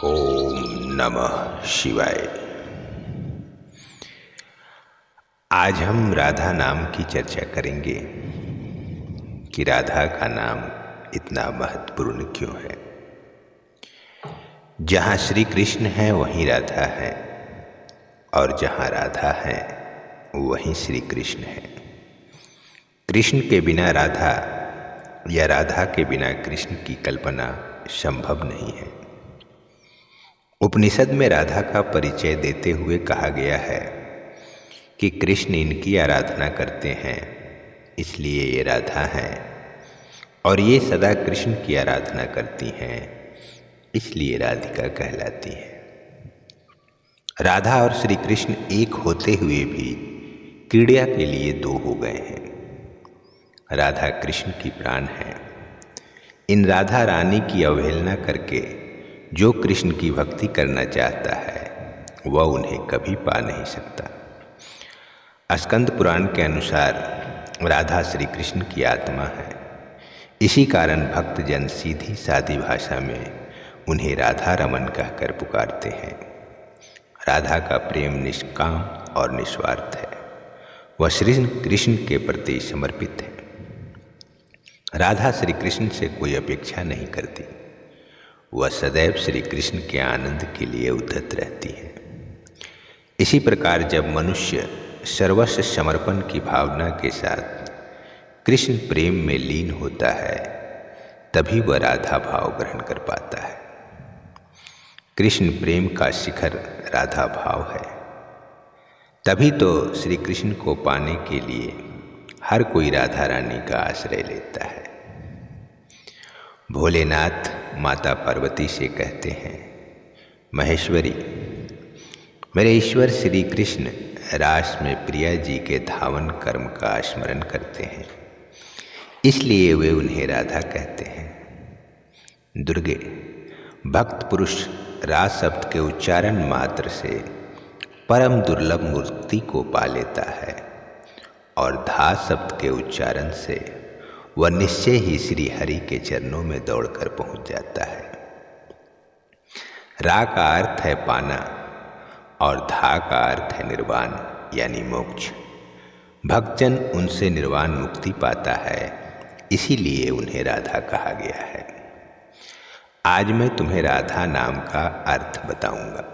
ओम नमः शिवाय। आज हम राधा नाम की चर्चा करेंगे कि राधा का नाम इतना महत्वपूर्ण क्यों है। जहाँ श्री कृष्ण है वहीं राधा है, और जहाँ राधा है वहीं श्री कृष्ण है। कृष्ण के बिना राधा या राधा के बिना कृष्ण की कल्पना संभव नहीं है। उपनिषद में राधा का परिचय देते हुए कहा गया है कि कृष्ण इनकी आराधना करते हैं, इसलिए ये राधा हैं, और ये सदा कृष्ण की आराधना करती हैं, इसलिए राधिका कहलाती हैं। राधा और श्री कृष्ण एक होते हुए भी क्रीड़ा के लिए दो हो गए हैं। राधा कृष्ण की प्राण है। इन राधा रानी की अवहेलना करके जो कृष्ण की भक्ति करना चाहता है वह उन्हें कभी पा नहीं सकता। स्कंद पुराण के अनुसार राधा श्री कृष्ण की आत्मा है। इसी कारण भक्तजन सीधी सादी भाषा में उन्हें राधा रमन कहकर पुकारते हैं। राधा का प्रेम निष्काम और निस्वार्थ है। वह श्री कृष्ण के प्रति समर्पित है। राधा श्री कृष्ण से कोई अपेक्षा नहीं करती। वह सदैव श्री कृष्ण के आनंद के लिए उद्यत रहती है। इसी प्रकार जब मनुष्य सर्वस्व समर्पण की भावना के साथ कृष्ण प्रेम में लीन होता है, तभी वह राधा भाव ग्रहण कर पाता है। कृष्ण प्रेम का शिखर राधा भाव है। तभी तो श्री कृष्ण को पाने के लिए हर कोई राधा रानी का आश्रय लेता है। भोलेनाथ माता पार्वती से कहते हैं, महेश्वरी, मेरे ईश्वर श्री कृष्ण रास में प्रिया जी के धावन कर्म का स्मरण करते हैं, इसलिए वे उन्हें राधा कहते हैं। दुर्गे, भक्त पुरुष रास शब्द के उच्चारण मात्र से परम दुर्लभ मुक्ति को पा लेता है, और धा शब्द के उच्चारण से वह निश्चय ही श्री हरि के चरणों में दौड़कर पहुंच जाता है। रा का अर्थ है पाना और धा का अर्थ है निर्वाण यानी मोक्ष। भक्तजन उनसे निर्वाण मुक्ति पाता है, इसीलिए उन्हें राधा कहा गया है। आज मैं तुम्हें राधा नाम का अर्थ बताऊंगा।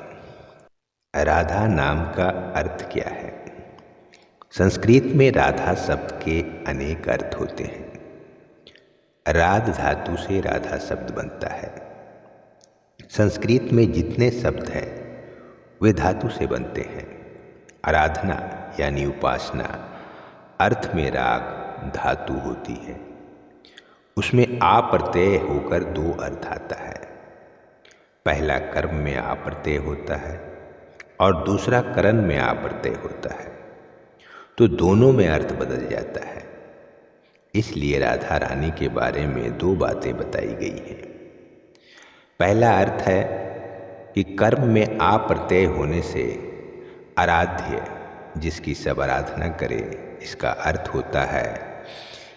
राधा नाम का अर्थ क्या है? संस्कृत में राधा शब्द के अनेक अर्थ होते हैं। राध धातु से राधा शब्द बनता है। संस्कृत में जितने शब्द हैं वे धातु से बनते हैं। आराधना यानी उपासना अर्थ में राग धातु होती है। उसमें आ प्रत्यय होकर दो अर्थ आता है। पहला कर्म में आ प्रत्यय होता है और दूसरा करण में आ प्रत्यय होता है, तो दोनों में अर्थ बदल जाता है। इसलिए राधा रानी के बारे में दो बातें बताई गई हैं। पहला अर्थ है कि कर्म में आ प्रत्यय होने से आराध्य, जिसकी सब आराधना करे, इसका अर्थ होता है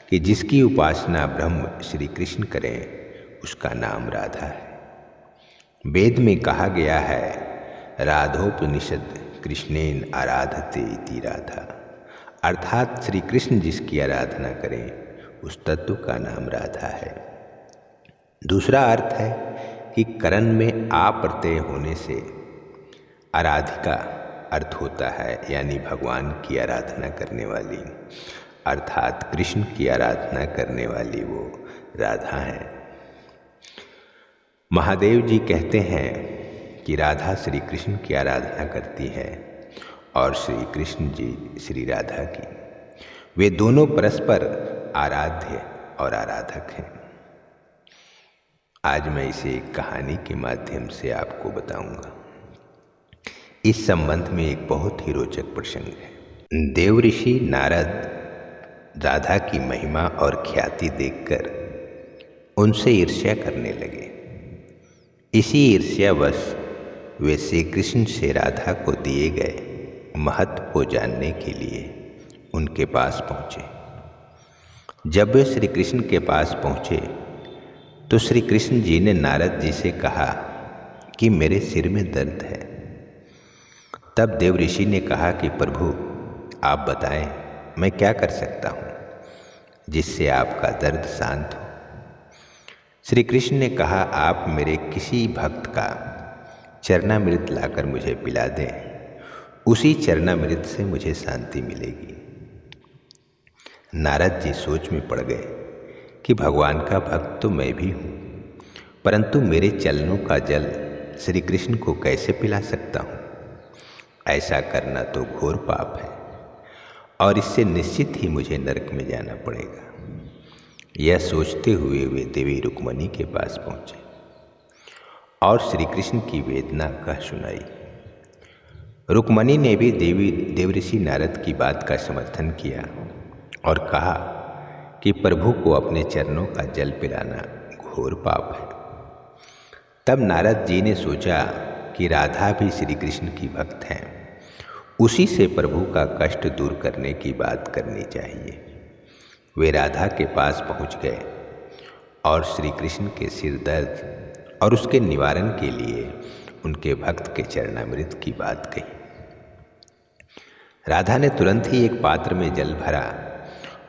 कि जिसकी उपासना ब्रह्म श्री कृष्ण करें उसका नाम राधा है। वेद में कहा गया है, राधोपनिषद कृष्णेन आराधते इति राधा, अर्थात श्री कृष्ण जिसकी आराधना करें उस तत्व का नाम राधा है। दूसरा अर्थ है कि करण में आ प्रत्यय होने से आराधिका अर्थ होता है, यानी भगवान की आराधना करने वाली, अर्थात कृष्ण की आराधना करने वाली वो राधा है। महादेव जी कहते हैं कि राधा श्री कृष्ण की आराधना करती है और श्री कृष्ण जी श्री राधा की। वे दोनों परस्पर आराध्य और आराधक हैं। आज मैं इसे एक कहानी के माध्यम से आपको बताऊंगा। इस संबंध में एक बहुत ही रोचक प्रसंग है। देव ऋषि नारद राधा की महिमा और ख्याति देखकर उनसे ईर्ष्या करने लगे। इसी ईर्ष्यावश वे श्री कृष्ण से राधा को दिए गए महत्व को जानने के लिए उनके पास पहुँचे। जब वे श्री कृष्ण के पास पहुँचे तो श्री कृष्ण जी ने नारद जी से कहा कि मेरे सिर में दर्द है। तब देव ऋषि ने कहा कि प्रभु आप बताएं मैं क्या कर सकता हूँ जिससे आपका दर्द शांत हो। श्री कृष्ण ने कहा आप मेरे किसी भक्त का चरणामृत लाकर मुझे पिला दें, उसी चरणामृत से मुझे शांति मिलेगी। नारद जी सोच में पड़ गए कि भगवान का भक्त तो मैं भी हूँ, परंतु मेरे चरणों का जल श्री कृष्ण को कैसे पिला सकता हूँ। ऐसा करना तो घोर पाप है और इससे निश्चित ही मुझे नरक में जाना पड़ेगा। यह सोचते हुए वे देवी रुक्मणी के पास पहुँचे और श्री कृष्ण की वेदना कह सुनाई। रुक्मणी ने भी देवऋषि नारद की बात का समर्थन किया और कहा कि प्रभु को अपने चरणों का जल पिलाना घोर पाप है। तब नारद जी ने सोचा कि राधा भी श्री कृष्ण की भक्त हैं, उसी से प्रभु का कष्ट दूर करने की बात करनी चाहिए। वे राधा के पास पहुंच गए और श्री कृष्ण के सिर दर्द और उसके निवारण के लिए उनके भक्त के चरणामृत की बात कही। राधा ने तुरंत ही एक पात्र में जल भरा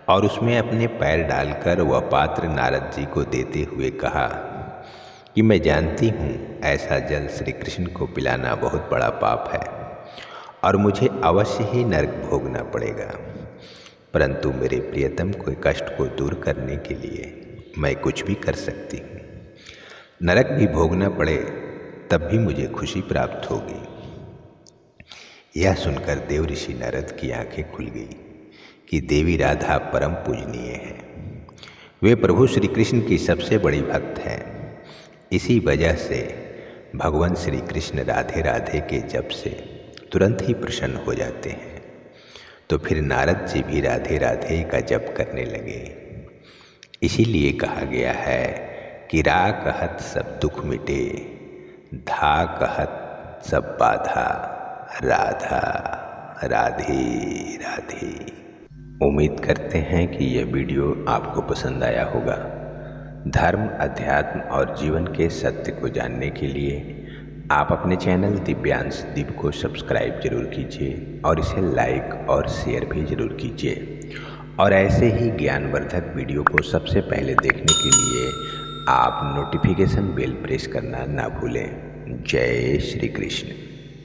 और उसमें अपने पैर डालकर वह पात्र नारद जी को देते हुए कहा कि मैं जानती हूँ ऐसा जल श्री कृष्ण को पिलाना बहुत बड़ा पाप है और मुझे अवश्य ही नरक भोगना पड़ेगा, परंतु मेरे प्रियतम के कष्ट को दूर करने के लिए मैं कुछ भी कर सकती हूँ। नरक भी भोगना पड़े तब भी मुझे खुशी प्राप्त होगी। यह सुनकर देव ऋषि नारद की आंखें खुल गई कि देवी राधा परम पूजनीय है। वे प्रभु श्री कृष्ण की सबसे बड़ी भक्त हैं। इसी वजह से भगवान श्री कृष्ण राधे राधे के जप से तुरंत ही प्रसन्न हो जाते हैं। तो फिर नारद जी भी राधे राधे का जप करने लगे। इसीलिए कहा गया है कि रा कहत सब दुख मिटे, धा कहत सब बाधा, राधा राधे राधे। उम्मीद करते हैं कि यह वीडियो आपको पसंद आया होगा। धर्म, अध्यात्म और जीवन के सत्य को जानने के लिए आप अपने चैनल दिव्यांश दीप को सब्सक्राइब जरूर कीजिए और इसे लाइक और शेयर भी जरूर कीजिए। और ऐसे ही ज्ञानवर्धक वीडियो को सबसे पहले देखने के लिए आप नोटिफिकेशन बेल प्रेस करना ना भूलें। जय श्री कृष्ण।